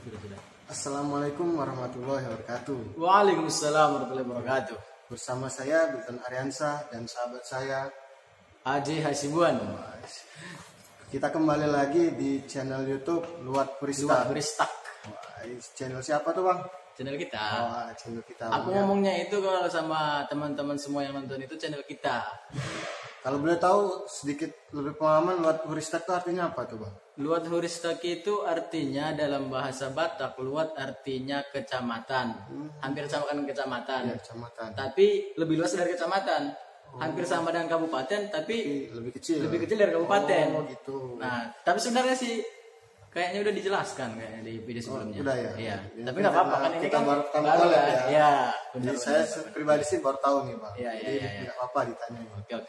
Sudah. Assalamualaikum warahmatullahi wabarakatuh. Waalaikumsalam warahmatullahi wabarakatuh. Bersama saya Bilton Ariansa dan sahabat saya Aji Hasibuan. Kita kembali lagi di channel YouTube Luat Puristak. Channel siapa tuh, Bang? Channel kita. Oh, channel kita. Aku ngomongnya itu kalau sama teman-teman semua yang nonton itu channel kita. Kalau boleh tahu sedikit lebih pengalaman, Luat Puristak itu artinya apa tuh, Bang? Luat Puristak itu artinya dalam bahasa Batak, luat artinya kecamatan. Hampir sama dengan kecamatan. Ya, kecamatan. Tapi lebih luas dari kecamatan. Hampir sama dengan kabupaten tapi Lebih kecil. lebih kecil dari kabupaten. Oh, gitu. Nah, tapi sebenarnya sih kayaknya udah dijelaskan kayaknya di video sebelumnya. Udah ya? Iya. Ya, tapi nggak apa-apa kan ini kita kan baru pertama baru kali kan? ya. Iya. Jadi benar, saya benar. pribadi sih baru tahu nih, Bang. Iya, Jadi iya. tidak apa-apa ditanya.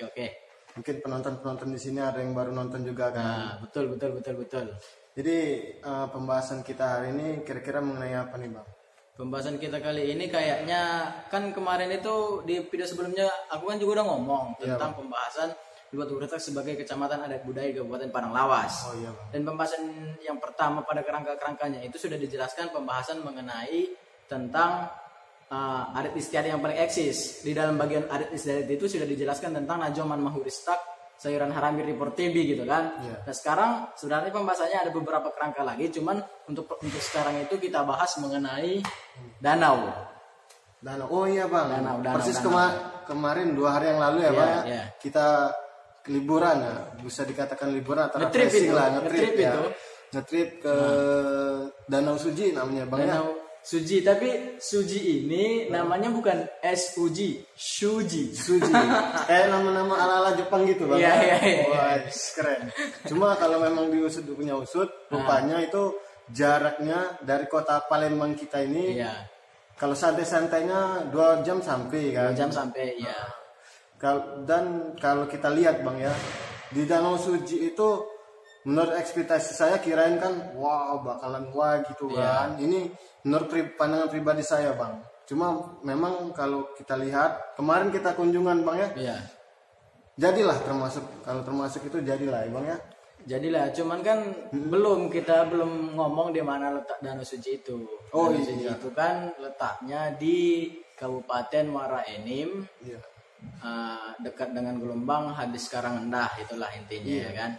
Oke. Mungkin penonton-penonton di sini ada yang baru nonton juga kan. Nah, betul. Jadi pembahasan kita hari ini kira-kira mengenai apa nih, Bang? Pembahasan kita kali ini kayaknya kan kemarin itu di video sebelumnya aku kan juga udah ngomong Iya, tentang pembahasan Luat Puristak sebagai kecamatan adat budaya Kabupaten Padang Lawas. Oh iya, Bang. Dan pembahasan yang pertama pada kerangka-kerangkanya itu sudah dijelaskan pembahasan mengenai tentang adat istiadat yang paling eksis. Di dalam bagian adat istiadat itu sudah dijelaskan tentang Najoman Mahuristak, sayuran haramir report TB gitu kan. Iya. Nah sekarang sebenarnya pembahasannya ada beberapa kerangka lagi, cuman untuk sekarang itu kita bahas mengenai danau. Danau. Oh iya, Bang. Danau. Persis kemarin 2 hari yang lalu ya, Iya, Bang. iya. Kita liburan ya, bisa dikatakan liburan atau Ngetrip refreshing itu, lah, ngetrip ya. itu. Ngetrip ke Danau Suji namanya, Bang. Ya? Danau Suji, tapi Suji ini namanya bukan SUJ, Shuji. Suji. Kayak nama-nama ala-ala Jepang gitu, Bang. Iya. Wah, keren. Cuma kalau memang diusut punya usut, rupanya itu jaraknya dari kota Palembang kita ini, Iya. kalau santai-santainya 2 jam sampai 2 kan. jam sampai ya. Dan kalau kita lihat, Bang, ya, di Danau Suji itu menurut ekspektasi saya kirain kan wow bakalan wah gitu kan. Ini menurut pandangan pribadi saya, Bang. Cuma memang kalau kita lihat kemarin kita kunjungan, Bang, ya. Iya. Jadilah termasuk itu jadilah ya, Bang, ya. Jadilah, cuman kan kita belum ngomong di mana letak Danau Suji itu. Oh, Danau iya. Suji itu kan letaknya di Kabupaten Muara Enim, Iya. dekat dengan Gelombang, Hadis Karangendah, itulah intinya ya kan.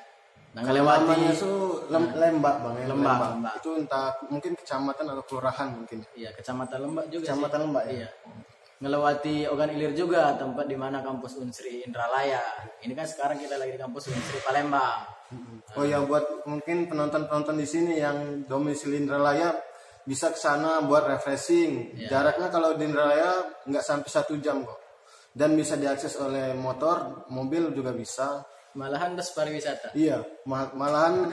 Nah, Namanya itu Lembak, Bang, ya. Lembak. Itu entah mungkin kecamatan atau kelurahan mungkin. Iya, Kecamatan Lembak juga Kecamatan sih. Lembak, ya. Iya. Ngelewati Ogan Ilir juga, tempat di mana kampus Unsri Indralaya. Ini kan sekarang kita lagi di kampus Unsri Palembang. Oh ya, buat mungkin penonton-penonton di sini yang domisili Indralaya bisa ke sana buat refreshing. Jaraknya kalau di Indralaya nggak sampai 1 jam kok. Dan bisa diakses oleh motor, mobil juga bisa. Malahan bus pariwisata. Iya, malahan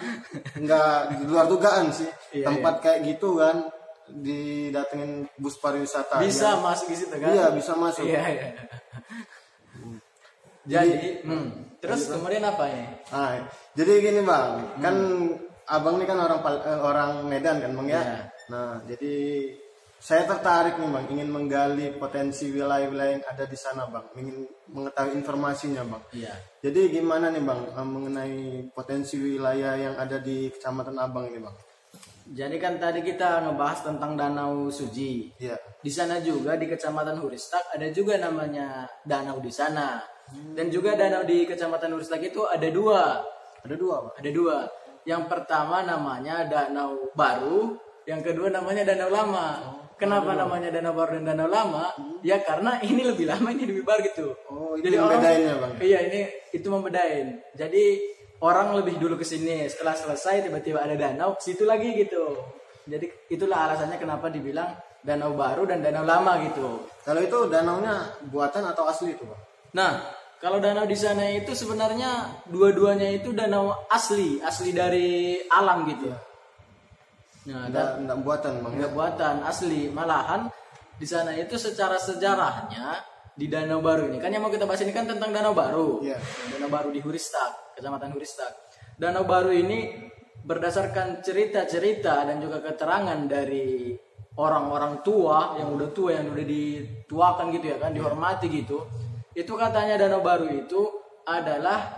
nggak di luar dugaan sih. Iya, Tempat kayak gitu kan didatengin bus pariwisata. Bisa masuk di situ kan? Iya, bisa masuk. Iya. Jadi, terus kemudian apa ya? Nah, jadi gini, Bang, kan Abang ini kan orang Medan kan, Bang, ya. Iya. Nah, jadi saya tertarik nih, Bang, ingin menggali potensi wilayah-wilayah yang ada di sana, Bang. Ingin mengetahui informasinya, Bang. Iya. Jadi gimana nih, Bang, mengenai potensi wilayah yang ada di Kecamatan Abang ini, Bang? Jadi kan tadi kita ngebahas tentang Danau Suji. Iya. Di sana juga di Kecamatan Huristak ada juga namanya danau di sana. Dan juga danau di Kecamatan Huristak itu ada 2. Ada 2, Bang. Ada 2. Yang pertama namanya Danau Baru, yang kedua namanya Danau Lama. Kenapa namanya Danau Baru dan Danau Lama? Ya karena ini lebih lama, ini lebih baru gitu. Oh, itu membedainnya, Bang. Iya, itu membedain. Jadi orang lebih dulu ke sini, setelah selesai tiba-tiba ada danau, situ lagi gitu. Jadi itulah alasannya kenapa dibilang Danau Baru dan Danau Lama gitu. Kalau itu danaunya buatan atau asli itu, Bang? Nah, kalau danau di sana itu sebenarnya dua-duanya itu danau asli dari alam gitu. Nah, Enggak buatan, Bang. nggak buatan, asli. Malahan di sana itu secara sejarahnya di Danau Baru ini kan yang mau kita bahas ini kan tentang Danau Baru. Iya. Danau Baru di Huristak, Kecamatan Huristak. Danau Baru ini berdasarkan cerita-cerita dan juga keterangan dari orang-orang tua yang udah dituakan gitu ya kan, dihormati gitu. Itu katanya Danau Baru itu adalah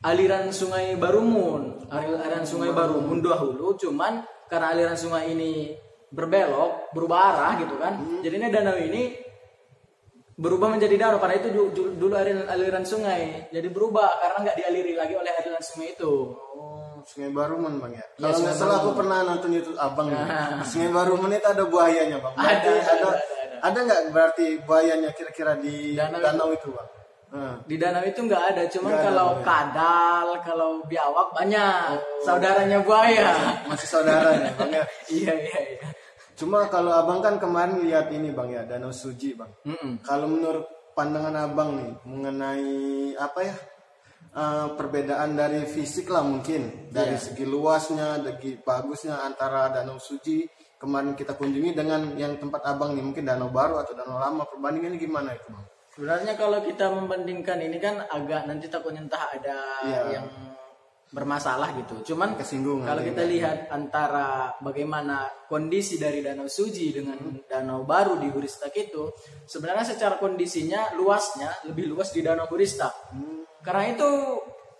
aliran Sungai Barumun. Aliran Sungai Barumun dahulu, cuman karena aliran sungai ini berbelok, berubah arah gitu kan. Jadinya danau ini berubah menjadi danau, karena itu dulu aliran sungai. Jadi berubah karena nggak dialiri lagi oleh aliran sungai itu. Oh, Sungai Baruman Bang ya. Iya, Kalau nggak Sungai salah aku Baruman. pernah nonton YouTube Abang. Sungai Baruman itu ada buayanya Bang. Berarti Ada. ada nggak berarti buayanya kira-kira di Danau danau itu Bang? Di danau itu nggak ada, cuman Nggak ada kalau buaya. kadal, kalau biawak banyak. Saudaranya buaya. Masih saudaranya Bang ya. Iya. Cuma kalau Abang kan kemarin lihat ini Bang ya, Danau Suji Bang. Kalau menurut pandangan Abang nih mengenai apa ya? Perbedaan dari fisik lah mungkin dari segi luasnya, dari bagusnya antara Danau Suji kemarin kita kunjungi dengan yang tempat Abang nih, mungkin Danau Baru atau Danau Lama, perbandingannya gimana itu Bang? Sebenarnya kalau kita membandingkan ini kan agak nanti takutnya entah ada yang bermasalah gitu. Cuman Kesinggungan. kalau kita lihat antara bagaimana kondisi dari Danau Suji dengan Danau Baru di Huristak itu, sebenarnya secara kondisinya luasnya lebih luas di Danau Huristak. Karena itu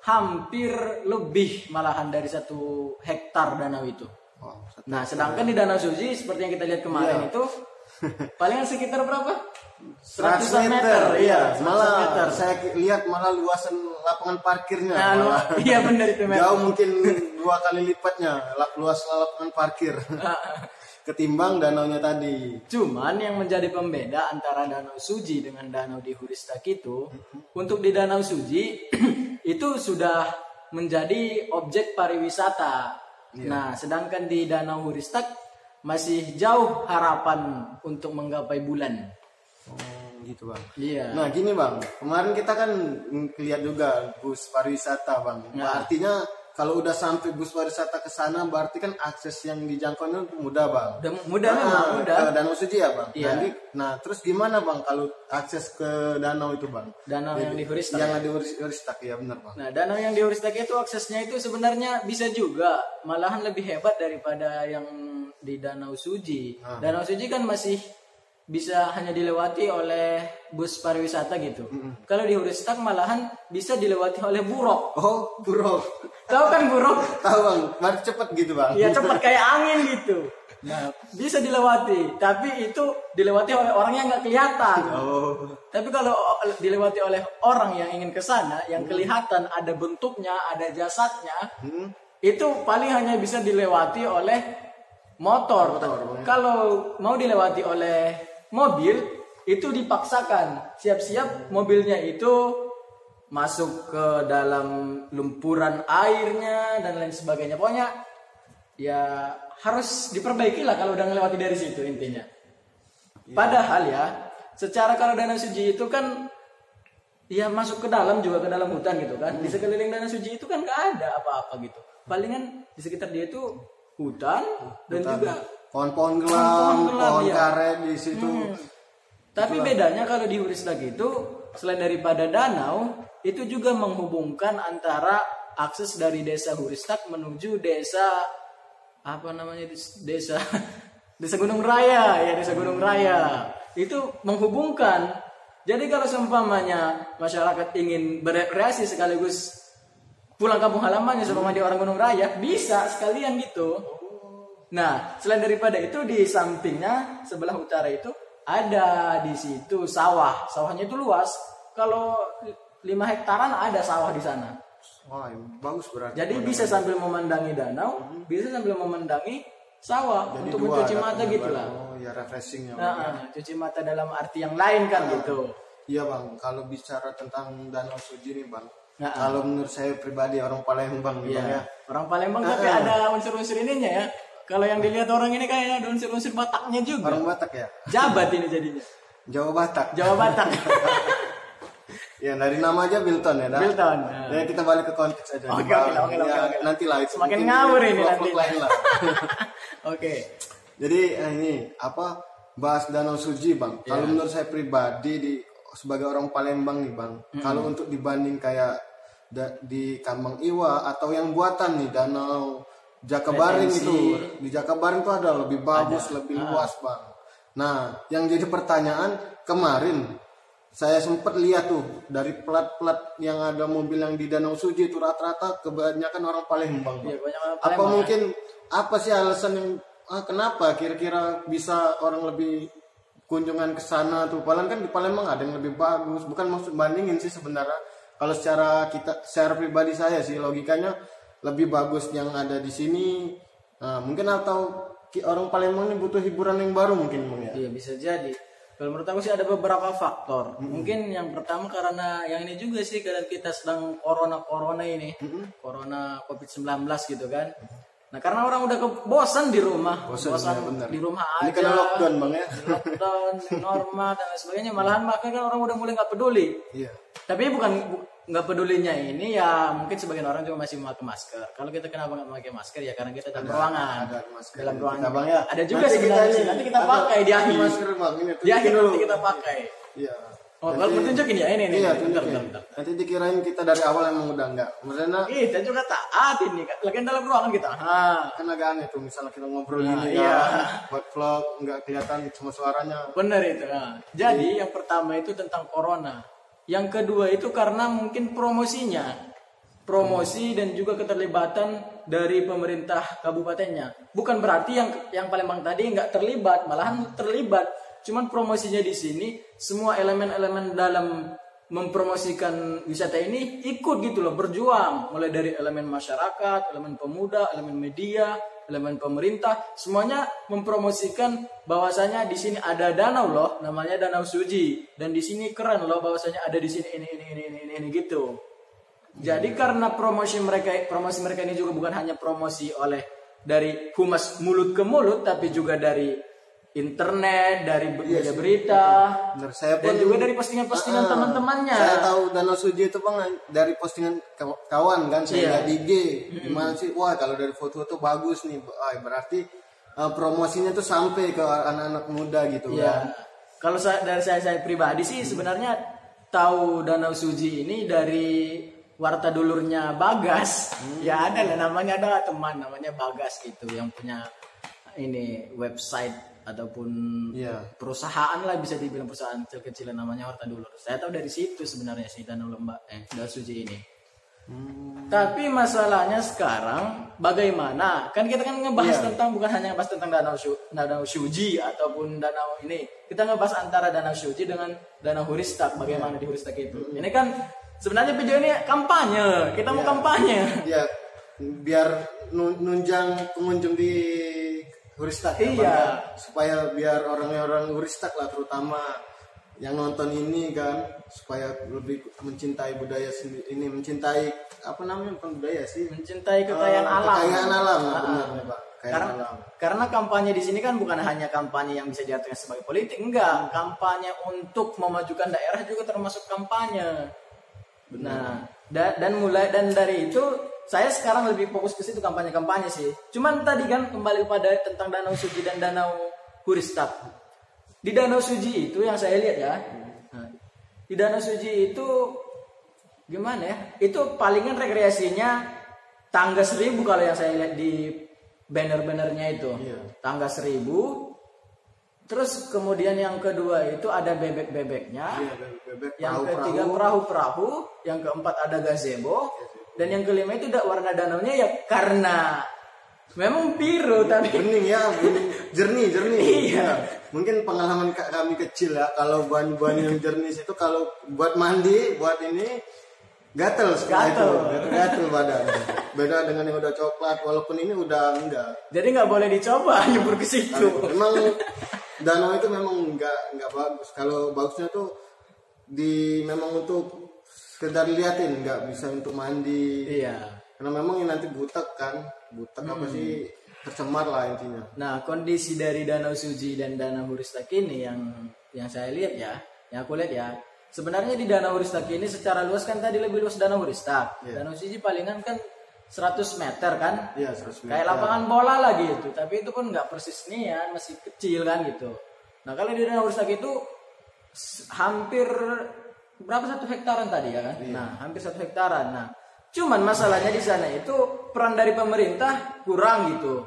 hampir lebih malahan dari 1 hektar danau itu. Oh, Nah, sedangkan di Danau Suji seperti yang kita lihat kemarin itu palingan sekitar berapa? 100 meter, iya, 100 Malah meter. saya lihat malah luasan lapangan parkirnya. Nah, malah iya benar itu meter. jauh mungkin 2 kali lipatnya luas lapangan parkir ketimbang danaunya tadi. Cuman yang menjadi pembeda antara Danau Suji dengan danau di Huristak itu, untuk di Danau Suji itu sudah menjadi objek pariwisata. Nah, sedangkan di Danau Huristak masih jauh harapan untuk menggapai bulan. Oh, gitu Bang. Iya. Nah gini Bang, kemarin kita kan lihat juga bus pariwisata Bang. Artinya kalau udah sampai bus pariwisata ke sana, berarti kan akses yang dijangkaunya mudah Bang. Mudah memang, mudah. Ke Danau Suji ya Bang. Iya. Nah terus gimana Bang kalau akses ke danau itu Bang? Danau yang di Huristak. Yang ada Huristak ya benar Bang. Nah, danau yang di Huristak itu aksesnya itu sebenarnya bisa juga, malahan lebih hebat daripada yang di Danau Suji. Danau Suji kan masih bisa hanya dilewati oleh bus pariwisata gitu. Kalau di Huristak malahan bisa dilewati oleh buruk. Oh buruk. Tahu kan buruk? Tahu Bang, baru cepet gitu Bang. Ya cepat kayak angin gitu. Nah, bisa dilewati, tapi itu dilewati oleh orang yang nggak kelihatan. Oh. Tapi kalau dilewati oleh orang yang ingin ke sana, yang kelihatan ada bentuknya, ada jasadnya, itu paling hanya bisa dilewati oleh motor. Kalau mau dilewati oleh mobil, itu dipaksakan. Siap-siap mobilnya itu masuk ke dalam lumpuran airnya dan lain sebagainya. Pokoknya ya harus diperbaiki lah kalau udah ngelewati dari situ intinya. Padahal ya, secara kalau Danau Suji itu kan ya masuk ke dalam juga, ke dalam hutan gitu kan. Di sekeliling Danau Suji itu kan nggak ada apa-apa gitu. Palingan di sekitar dia itu hutan dan juga pohon-pohon gelam, pohon ya. karet di situ. Tapi bedanya kalau di Huristak itu selain daripada danau, itu juga menghubungkan antara akses dari desa Huristak menuju desa apa namanya, desa Gunung Raya ya, desa Gunung Raya. Itu menghubungkan. Jadi kalau seumpamanya masyarakat ingin berekreasi sekaligus pulang kampung halamannya sama dia orang Gunung Raya, bisa sekalian gitu. Nah, selain daripada itu di sampingnya sebelah utara itu ada di situ sawah. Sawahnya itu luas. Kalau 5 hektaran ada sawah di sana. Wah, bagus berarti. Jadi bisa sambil memandangi danau, bisa sambil memandangi sawah. Jadi untuk dua mencuci mata dapatnya gitu Bang. lah. Oh, ya refreshingnya. Nah, cuci mata dalam arti yang lain kan gitu. Iya Bang, kalau bicara tentang Danau Suji nih Bang. Nah, kalau menurut saya pribadi orang Palembang nih Bang ya. Orang Palembang tapi ada unsur-unsur ininya ya. Kalau yang dilihat orang ini kayaknya ada unsur-unsur Bataknya juga. Orang Batak ya. Jabat ini jadinya. Jawa Batak. Jawa Batak. Ya dari nama aja Bilton ya. Bilton. Ya kita balik ke konteks aja. Oke, Bang. oke. Nanti lah itu. Semakin mungkin ngawur ini vlog-vlog nanti. lain lah. Oke. Jadi ini apa bahas Danau Suji Bang. Kalau menurut saya pribadi sebagai orang Palembang nih Bang. Kalau untuk dibanding kayak di Kambang Iwa atau yang buatan nih Danau Jakabaring Retensi. itu, di Jakabaring itu ada lebih bagus, lebih luas Bang. Nah, yang jadi pertanyaan kemarin saya sempat lihat tuh dari plat-plat yang ada mobil yang di Danau Suji itu rata-rata kebanyakan orang Palembang. Iya, banyak orang Apa Palembang, mungkin apa sih alasan yang kenapa kira-kira bisa orang lebih kunjungan ke sana tuh? Padahal kan di Palembang ada yang lebih bagus. Bukan maksud bandingin sih sebenarnya. Kalau secara pribadi saya sih logikanya lebih bagus yang ada di sini. Nah, mungkin atau orang Palembang ini butuh hiburan yang baru mungkin Bang ya. Iya, bisa jadi. Kalau menurut aku sih ada beberapa faktor. Mungkin yang pertama karena yang ini juga sih karena kita sedang corona ini, corona COVID-19 gitu kan. Nah karena orang udah bosan di rumah, bosan benar. di rumah Ini aja. karena lockdown Bang ya. Lockdown, normal dan lain sebagainya. Malahan bahkan kan orang udah mulai nggak peduli. Iya. Tapi bukan nggak pedulinya ini ya mungkin sebagian orang juga masih memakai masker. Kalau kita kenapa nggak memakai masker ya karena kita dalam ruangan. Ada masker Dalam ruangan. kita, Bang ya. Ada juga Nanti sebenarnya kita sih. ini Nanti kita pakai di akhir. masker Bang ini. Di akhir dulu. nanti kita pakai. Iya. Oh, kalau tunjukin ya ini. Iya, bentar, tunjukin. bentar. Nanti dikirain kita dari awal emang udah enggak. Maksudnya Kita juga taat ini kan. Lagi dalam ruangan kita. kan agak aneh tuh misalnya kita ngobrol gini iya. kan, buat vlog nggak kelihatan cuma suaranya. Benar itu. Nah, jadi yang pertama itu tentang corona. Yang kedua itu karena mungkin promosinya. Promosi dan juga keterlibatan dari pemerintah kabupatennya. Bukan berarti yang Palembang tadi nggak terlibat, malahan terlibat. Cuman promosinya di sini semua elemen-elemen dalam mempromosikan wisata ini ikut gitu loh, berjuang. Mulai dari elemen masyarakat, elemen pemuda, elemen media, elemen pemerintah, semuanya mempromosikan bahwasanya di sini ada danau loh, namanya Danau Suji, dan di sini keren loh bahwasanya ada di sini ini gitu. Jadi karena promosi mereka ini juga bukan hanya promosi oleh dari humas mulut ke mulut, tapi juga dari internet, dari berita, Benar, saya dan pun juga dari postingan-postingan teman-temannya. Saya tahu Danau Suji itu Bang dari postingan kawan kan, saya lihat di IG. Gimana sih? Wah, kalau dari foto-foto bagus nih. Berarti promosinya tuh sampai ke anak-anak muda gitu kan. Kalau dari saya pribadi sih sebenarnya tahu Danau Suji ini dari warta dulurnya Bagas. Ya ada lah namanya, ada teman namanya Bagas gitu yang punya ini website ataupun perusahaan lah, bisa dibilang perusahaan kecil-kecilan namanya Warta Dulur. Saya tahu dari situ sebenarnya sih Danau Suji ini. Tapi masalahnya sekarang bagaimana? Kan kita kan ngebahas tentang bukan hanya ngebahas tentang Danau Suji ataupun danau ini. Kita ngebahas antara Danau Suji dengan Danau Huristak, bagaimana di Huristak itu. Ini kan sebenarnya video ini kampanye. Kita mau kampanye. Iya. Biar nunjang pengunjung di Huristak supaya biar orang-orang Huristak lah terutama yang nonton ini kan supaya lebih mencintai budaya sendiri ini, mencintai apa namanya, bukan budaya sih, mencintai kekayaan alam. Kekayaan alam, benar Pak. Karena kampanye di sini kan bukan hanya kampanye yang bisa diartikan sebagai politik, enggak, kampanye untuk memajukan daerah juga termasuk kampanye. Benar. Dan dari itu saya sekarang lebih fokus ke situ, kampanye sih. Cuman tadi kan kembali kepada tentang Danau Suji dan Danau Huristak. Di Danau Suji itu yang saya lihat ya. Nah, di Danau Suji itu gimana ya? Itu palingan rekreasinya tangga 1000 kalau yang saya lihat di banner-bannernya itu. Tangga 1000. Terus kemudian yang kedua itu ada bebek-bebeknya. Bebek, yang ketiga perahu-perahu, yang keempat ada gazebo. Dan yang kelima itu warna danaunya ya karena memang biru tapi bening ya, jernih. Iya. Mungkin pengalaman kami kecil ya, kalau bahan-bahan yang jernih itu kalau buat mandi, buat ini gatel badan. Beda dengan yang udah coklat, walaupun ini udah enggak. Jadi nggak boleh dicoba nyebur ke situ. Memang danau itu memang enggak bagus. Kalau bagusnya tuh memang untuk sekedar liatin, nggak bisa untuk mandi. Iya. Karena memang ini nanti butek apa sih, tercemar lah intinya. Nah, kondisi dari Danau Suji dan Danau Huristak ini yang saya lihat ya, yang aku lihat ya, sebenarnya di Danau Huristak ini secara luas kan tadi lebih luas Danau Huristak. Danau Suji palingan kan 100 meter kan? Iya, 100 meter. Kayak lapangan bola lah gitu, tapi itu pun nggak persis nian, masih kecil kan gitu. Nah, kalau di Danau Huristak itu hampir berapa, 1 hektaran tadi ya kan? Nah, hampir 1 hektaran. Nah, cuman masalahnya di sana itu peran dari pemerintah kurang gitu.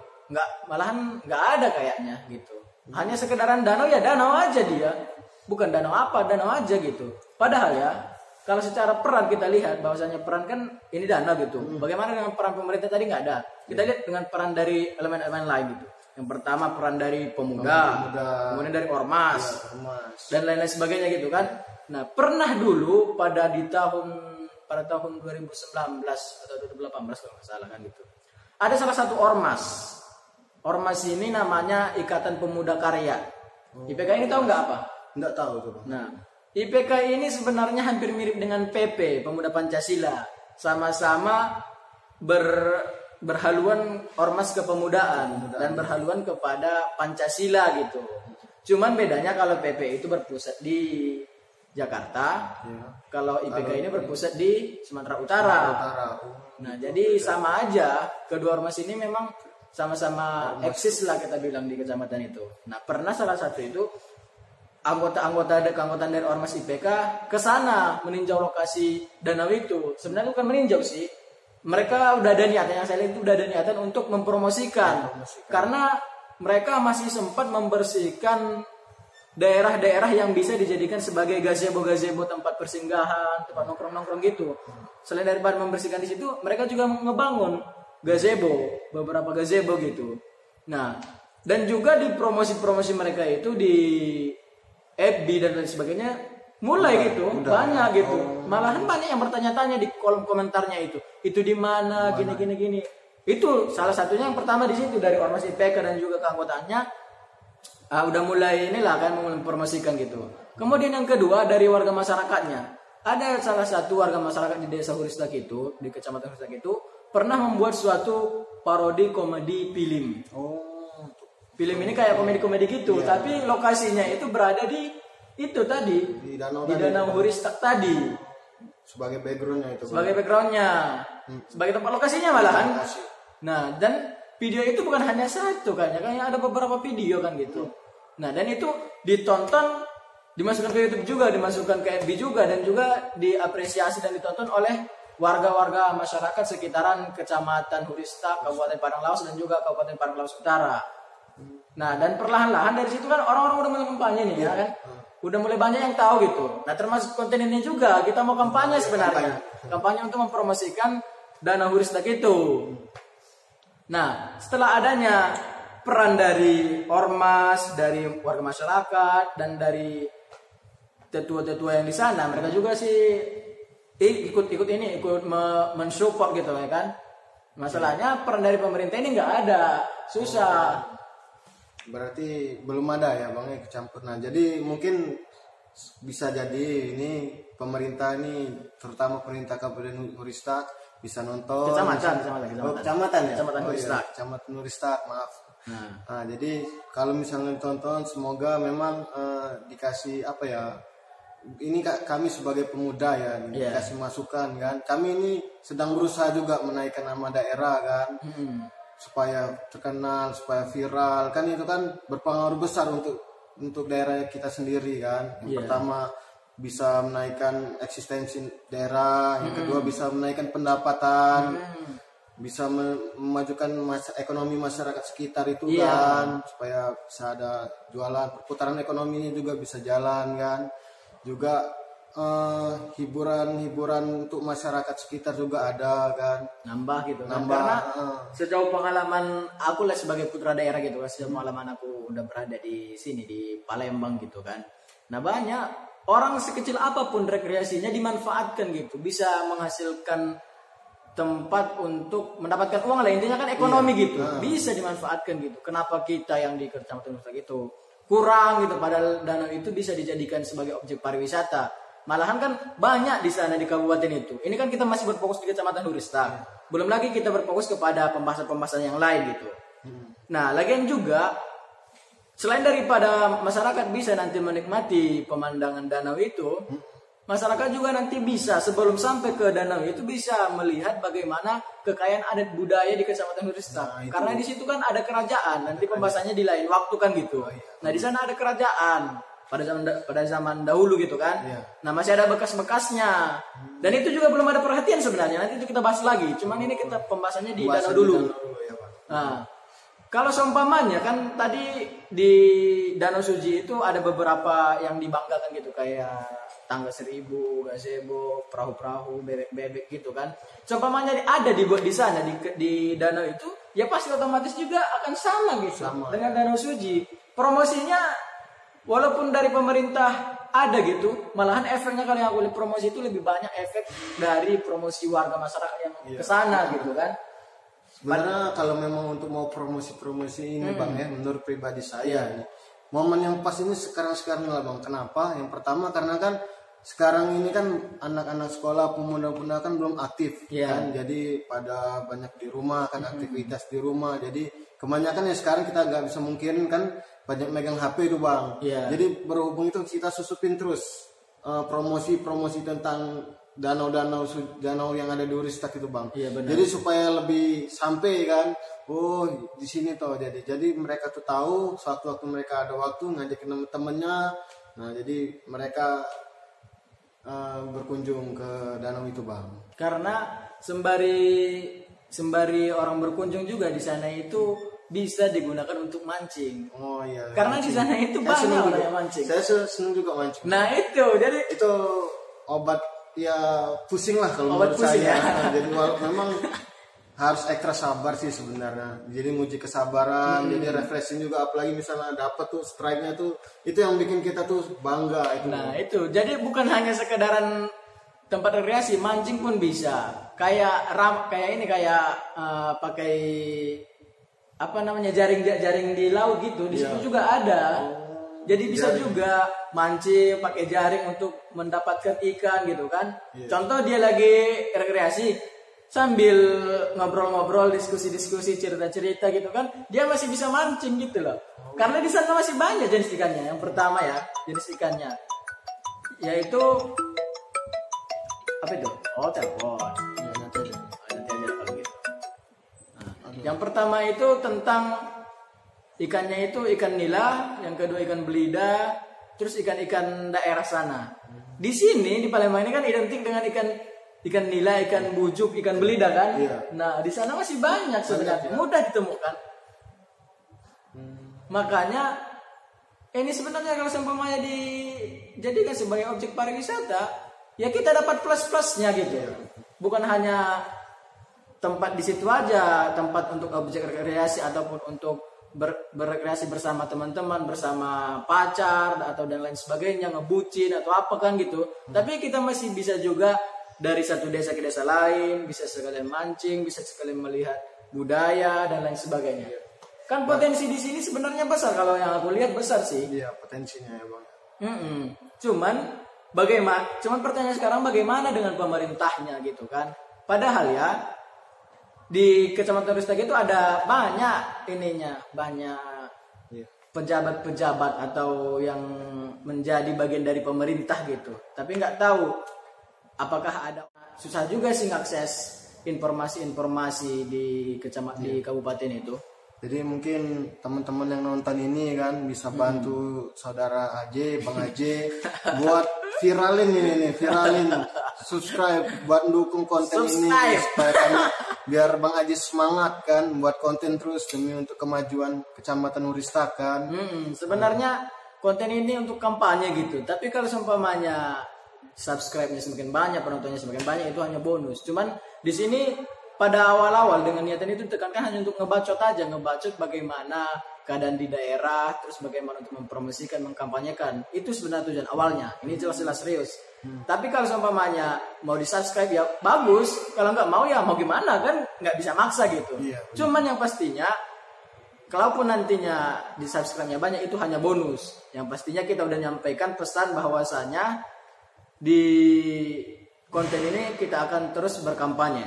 Malahan nggak ada kayaknya gitu. Hanya sekedaran danau ya danau aja dia. bukan danau apa, danau aja gitu. Padahal ya, kalau secara peran kita lihat bahwasanya peran kan ini danau gitu. Bagaimana dengan peran pemerintah tadi nggak ada. Kita lihat dengan peran dari elemen-elemen lain gitu. Yang pertama peran dari pemuda. Kemudian dari ormas, dan lain-lain sebagainya gitu kan. Nah, pernah dulu pada tahun 2019 atau 2018 kalau nggak salah kan gitu. Ada salah satu ormas. Ormas ini namanya Ikatan Pemuda Karya. IPK ini tahu nggak apa? Nggak tahu tuh Bang. Nah, IPK ini sebenarnya hampir mirip dengan PP, Pemuda Pancasila. Sama-sama berhaluan ormas kepemudaan dan berhaluan kepada Pancasila gitu. Cuman bedanya kalau PP itu berpusat di Jakarta, kalau IPK ini berpusat di Sumatera Utara. Nah, jadi sama aja kedua ormas ini memang sama-sama eksis lah kita bilang di kecamatan itu. Nah, pernah salah satu itu keanggotaan dari ormas IPK ke sana meninjau lokasi danau itu. Sebenarnya bukan meninjau sih. Mereka udah ada niatan, yang saya lihat itu udah ada niatan untuk mempromosikan. Karena mereka masih sempat membersihkan daerah-daerah yang bisa dijadikan sebagai gazebo-gazebo, tempat persinggahan, tempat nongkrong-nongkrong gitu. Selain daripada membersihkan di situ, mereka juga ngebangun gazebo, beberapa gazebo gitu. Nah, dan juga di promosi-promosi mereka itu di FB dan lain sebagainya mulai gitu, banyak gitu. Malahan banyak yang bertanya-tanya di kolom komentarnya itu di mana, gini. Itu salah satunya yang pertama di situ dari ormas IPK dan juga keanggotaannya. Udah mulai inilah kan mempromosikan gitu. Kemudian yang kedua dari warga masyarakatnya. Ada salah satu warga masyarakat di desa Huristak itu, di kecamatan Huristak itu pernah membuat suatu parodi komedi film. Film ini kayak komedi-komedi gitu, tapi lokasinya itu berada di itu tadi, di danau Huristak tadi. Sebagai backgroundnya itu. Sebagai backgroundnya, sebagai tempat lokasinya malahan. Nah, dan video itu bukan hanya satu kayaknya ada beberapa video kan gitu. Nah, dan itu ditonton, dimasukkan ke YouTube juga, dimasukkan ke FB juga, dan juga diapresiasi dan ditonton oleh warga-warga masyarakat sekitaran Kecamatan Huristak, Kabupaten Padang Lawas, dan juga Kabupaten Padang Lawas Utara. Nah, dan perlahan-lahan dari situ kan orang-orang udah mulai kampanye nih ya kan. Udah mulai banyak yang tahu gitu. Nah, termasuk konten ini juga kita mau kampanye sebenarnya. Kampanye untuk mempromosikan Danau Huristak itu. Nah, setelah adanya peran dari ormas, dari warga masyarakat, dan dari tetua-tetua yang di sana, mereka juga sih ikut mensupport gitu ya kan. Masalahnya peran dari pemerintah ini nggak ada, susah. Berarti belum ada ya Bang kecampur. Nah, jadi mungkin bisa jadi ini pemerintah ini, terutama pemerintah Kabupaten Huristak bisa nonton. Kecamatan ya. Kecamatan Huristak. Kecamatan Huristak, maaf. Nah, jadi kalau misalnya ditonton, semoga memang dikasih apa ya? Ini kami sebagai pemuda ya, dikasih masukan kan. Kami ini sedang berusaha juga menaikkan nama daerah kan. Supaya terkenal, supaya viral kan, itu kan berpengaruh besar untuk daerah kita sendiri kan. Yang pertama bisa menaikkan eksistensi daerah, yang kedua bisa menaikkan pendapatan, bisa memajukan ekonomi masyarakat sekitar itu kan, supaya bisa ada jualan, perputaran ekonomi ini juga bisa jalan kan. Juga hiburan untuk masyarakat sekitar juga ada kan, nambah gitu kan. Karena sejauh pengalaman aku lah sebagai putra daerah gitu kan, sejauh pengalaman aku udah berada di sini di Palembang gitu kan. Nah, banyak orang sekecil apapun rekreasinya dimanfaatkan gitu, bisa menghasilkan tempat untuk mendapatkan uang lah, intinya kan ekonomi gitu, bisa dimanfaatkan gitu. Kenapa kita yang di Kecamatan Huristak itu kurang gitu, padahal danau itu bisa dijadikan sebagai objek pariwisata. Malahan kan banyak di sana di kabupaten itu. Ini kan kita masih berfokus di Kecamatan Huristak. Belum lagi kita berfokus kepada pembahasan-pembahasan yang lain gitu. Nah, lagian juga selain daripada masyarakat bisa nanti menikmati pemandangan danau itu, masyarakat juga nanti bisa sebelum sampai ke danau itu bisa melihat bagaimana kekayaan adat budaya di Kecamatan Huristak. Karena di situ kan ada kerajaan, nanti pembahasannya di lain waktu kan gitu. Nah, di sana ada kerajaan pada zaman dahulu gitu kan. Nah, masih ada bekas-bekasnya. Dan itu juga belum ada perhatian sebenarnya. Nanti itu kita bahas lagi. Cuman ini kita pembahasannya di danau dulu. Nah, Kalau seumpamanya kan tadi di Danau Suji itu ada beberapa yang dibanggakan gitu kayak tangga 1000, gazebo, perahu-perahu, bebek-bebek gitu kan. Seumpamanya ada dibuat di sana di danau itu, ya pasti otomatis juga akan sama gitu dengan Danau Suji. Promosinya walaupun dari pemerintah ada gitu, malahan efeknya kalau yang aku lihat promosi itu lebih banyak efek dari promosi warga masyarakat yang ke sana gitu kan. Sebenarnya kalau memang untuk mau promosi-promosi ini Bang ya, menurut pribadi saya ini momen yang pas ini sekarang lah Bang. Kenapa? Yang pertama karena kan sekarang ini kan anak-anak sekolah, pemuda-pemuda kan belum aktif kan, jadi pada banyak di rumah kan, aktivitas di rumah. Jadi kebanyakan ya sekarang kita nggak bisa mungkin kan banyak megang HP itu Bang. Jadi berhubung itu kita susupin terus promosi-promosi tentang danau yang ada di Uristak itu Bang. Jadi supaya lebih sampai kan, oh di sini toh. Jadi mereka tuh tahu waktu mereka ada waktu ngajakin temen-temennya. Nah jadi mereka berkunjung ke danau itu Bang. Karena sembari orang berkunjung juga di sana itu bisa digunakan untuk mancing. Oh iya. Karena di sana itu banyak orang yang mancing. Saya senang juga mancing. Nah itu jadi itu obat ya pusing lah kalau menurut saya. Jadi memang harus ekstra sabar sih sebenarnya. Jadi nguji kesabaran, jadi refreshing juga, apalagi misalnya dapat tuh strike-nya tuh, itu yang bikin kita tuh bangga itu. Nah, itu. Jadi bukan hanya sekedaran tempat rekreasi, mancing pun bisa. Kayak pakai apa namanya jaring di laut gitu. Di situ juga ada. Jadi bisa juga mancing pakai jaring untuk mendapatkan ikan gitu kan. Contoh dia lagi rekreasi sambil ngobrol-ngobrol, diskusi-diskusi, cerita-cerita gitu kan, dia masih bisa mancing gitu loh. Karena di sana masih banyak jenis ikannya. Yang pertama ya, jenis ikannya yaitu apa itu? Oh, telepon. Nanti aja kalau gitu. Yang pertama itu tentang ikannya itu ikan nila, yang kedua ikan belida, terus ikan-ikan daerah sana. Di sini di Palembang ini kan identik dengan ikan nila, ikan bujuk, ikan belida kan. Nah di sana masih banyak sebenarnya, mudah ditemukan. Makanya ini sebenarnya kalau seumpamanya dijadikan sebagai objek pariwisata, ya kita dapat plus-plusnya gitu. Bukan hanya tempat di situ aja, tempat untuk objek rekreasi ataupun untuk berrekreasi bersama teman-teman, bersama pacar atau dan lain sebagainya, ngebucin atau apa kan gitu. Tapi kita masih bisa juga dari satu desa ke desa lain, bisa sekalian mancing, bisa sekalian melihat budaya dan lain sebagainya. Kan potensi di sini sebenarnya besar, kalau yang aku lihat besar sih. Iya, potensinya ya Bang. Cuman pertanyaan sekarang bagaimana dengan pemerintahnya gitu kan? Padahal ya di Kecamatan Uristak itu ada banyak pejabat-pejabat atau yang menjadi bagian dari pemerintah gitu. Tapi nggak tahu apakah ada, susah juga sih ngakses informasi-informasi di kabupaten itu. Jadi mungkin teman-teman yang nonton ini kan bisa bantu saudara Aje, Bang Aje buat viralin subscribe buat dukung konten ini supaya kami biar Bang Aje semangat kan buat konten terus demi untuk kemajuan Kecamatan Uristak kan. Sebenarnya konten ini untuk kampanye gitu. Tapi kalau seumpamanya subscribe-nya semakin banyak, penontonnya semakin banyak, itu hanya bonus. Cuman di sini pada awal-awal dengan niatan itu ditekankan hanya untuk ngebacot bagaimana keadaan di daerah, terus bagaimana untuk mempromosikan, mengkampanyekan. Itu sebenarnya tujuan awalnya. Ini jelas-jelas serius. Tapi kalau seumpamanya mau di subscribe ya bagus, kalau nggak mau ya mau gimana kan, nggak bisa maksa gitu. Cuman yang pastinya kalaupun nantinya di subscribe-nya banyak, itu hanya bonus. Yang pastinya kita udah nyampaikan pesan bahwasanya di konten ini kita akan terus berkampanye.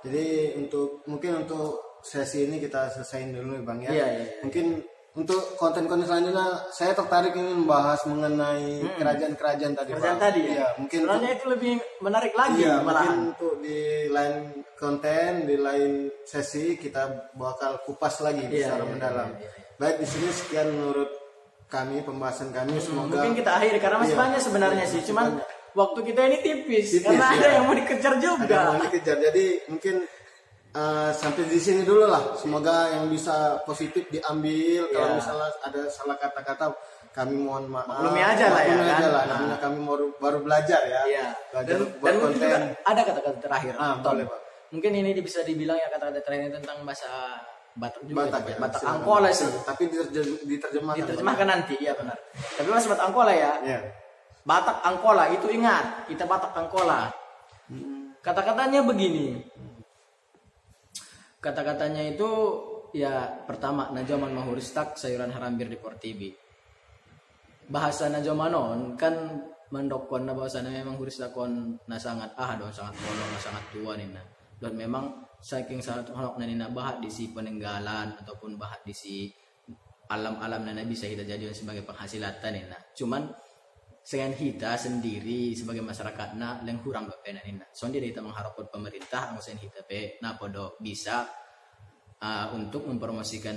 Jadi mungkin untuk sesi ini kita selesaiin dulu Bang ya. Mungkin untuk konten-konten selanjutnya saya tertarik ingin membahas mengenai kerajaan-kerajaan tadi. Mungkin sebenarnya itu lebih menarik lagi mungkin untuk di lain konten, di lain sesi kita bakal kupas lagi secara mendalam. Baik, di sini sekian menurut kami pembahasan kami, semoga mungkin kita akhiri karena masih banyak sebenarnya sih. Cuman waktu kita ini tipis karena ada yang mau dikejar juga. Ada yang mau dikejar. Jadi mungkin sampai di sini dulu lah. Semoga yang bisa positif diambil. Kalau Iya. misalnya ada salah kata-kata, kami mohon maaf. Maklumi aja lah ya, Maklumi aja kan? lah. Namanya kami baru belajar ya. Iya. Belajar Dan buat mungkin juga konten. ada kata-kata terakhir. Tom. Boleh, Pak. Mungkin ini bisa dibilang ya kata-kata terakhir tentang bahasa Batak juga. Batak, ya. ya. Batak Silakan. Angkola sih. Tapi diterjemahkan. Diterjemahkan nanti, iya benar. Tapi bahasa Batak Angkola ya. Iya. Batak Angkola itu ingat, kita Batak Angkola. Kata-katanya begini. Kata-katanya itu ya pertama najaman mahuristak sayuran harambir di Portibi. Bahasa najomanon kan mendokon na bahasa memang huristakon na sangat dong sangat bolong na sangat tua nih na. Dan memang saking sangat honok na nina bahat di si peninggalan ataupun bahat di si alam-alam na bisa kita jadikan sebagai penghasilan nih na. Cuman dengan kita sendiri sebagai masyarakat na leng kurang bapena nina. Soalnya kita mengharapkan pemerintah ngusain kita pe na podo bisa untuk mempromosikan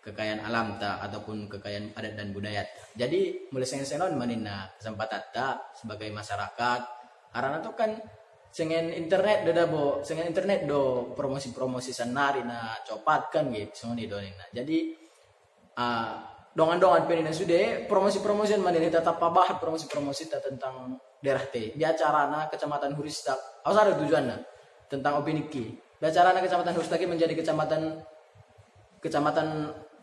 kekayaan alam ta ataupun kekayaan adat dan budaya. Jadi mulai sengon manina kesempatan ta sebagai masyarakat karena tuh kan sengen internet sengen internet do promosi-promosi sanari na copat kan gitu songoni do nina. Jadi dongan-dongan penina sudah promosi-promosian manina tetap pabahat promosi-promosi ta tentang daerah te di acara na kecamatan Huristak. Awas ada tujuannya tentang opini ki. Di acara na kecamatan Huristak menjadi kecamatan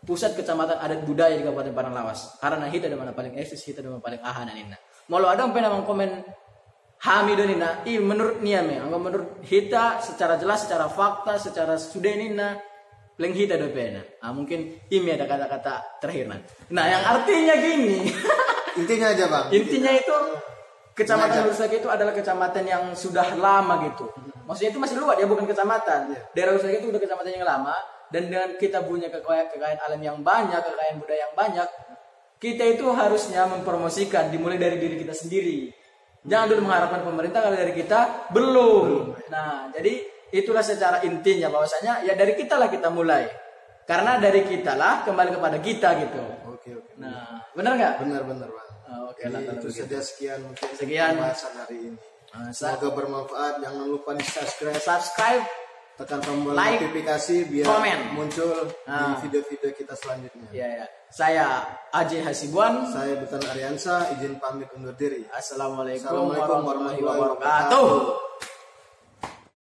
pusat kecamatan adat budaya di Kabupaten Padang Lawas. Karena hita ada mana paling eksis, hita ada mana paling ahana nina. Malu ada yang pernah komen hami do nina. Menurut niame, menurut hita secara jelas, secara fakta, secara sudah nina leng hita do pena. Mungkin ini ada kata-kata terakhir nanti. Nah, yang artinya gini. Intinya aja, Bang. Intinya itu kecamatan Huristak itu adalah kecamatan yang sudah lama gitu. Maksudnya itu masih luas ya, bukan kecamatan. Daerah Huristak itu udah kecamatan yang lama. Dan dengan kita punya kekayaan alam yang banyak, kekayaan budaya yang banyak, kita itu harusnya mempromosikan dimulai dari diri kita sendiri. Jangan dulu mengharapkan pemerintah kalau dari kita belum. Nah, jadi itulah secara intinya bahwasanya ya dari kita lah kita mulai. Karena dari kita lah kembali kepada kita gitu. Oke. Nah, benar nggak? Benar, Bang. Oke lah kalau Itu begitu. saja sekian mungkin Sekian. pembahasan hari ini. Semoga bermanfaat. Jangan lupa Subscribe. tekan tombol Like, notifikasi biar comment. muncul di video-video kita selanjutnya. Ya. Saya Ajay Hasibuan. Saya Butan Ariansa, izin pamit undur diri. Assalamualaikum Assalamualaikum warahmatullahi warahmatullahi wabarakatuh.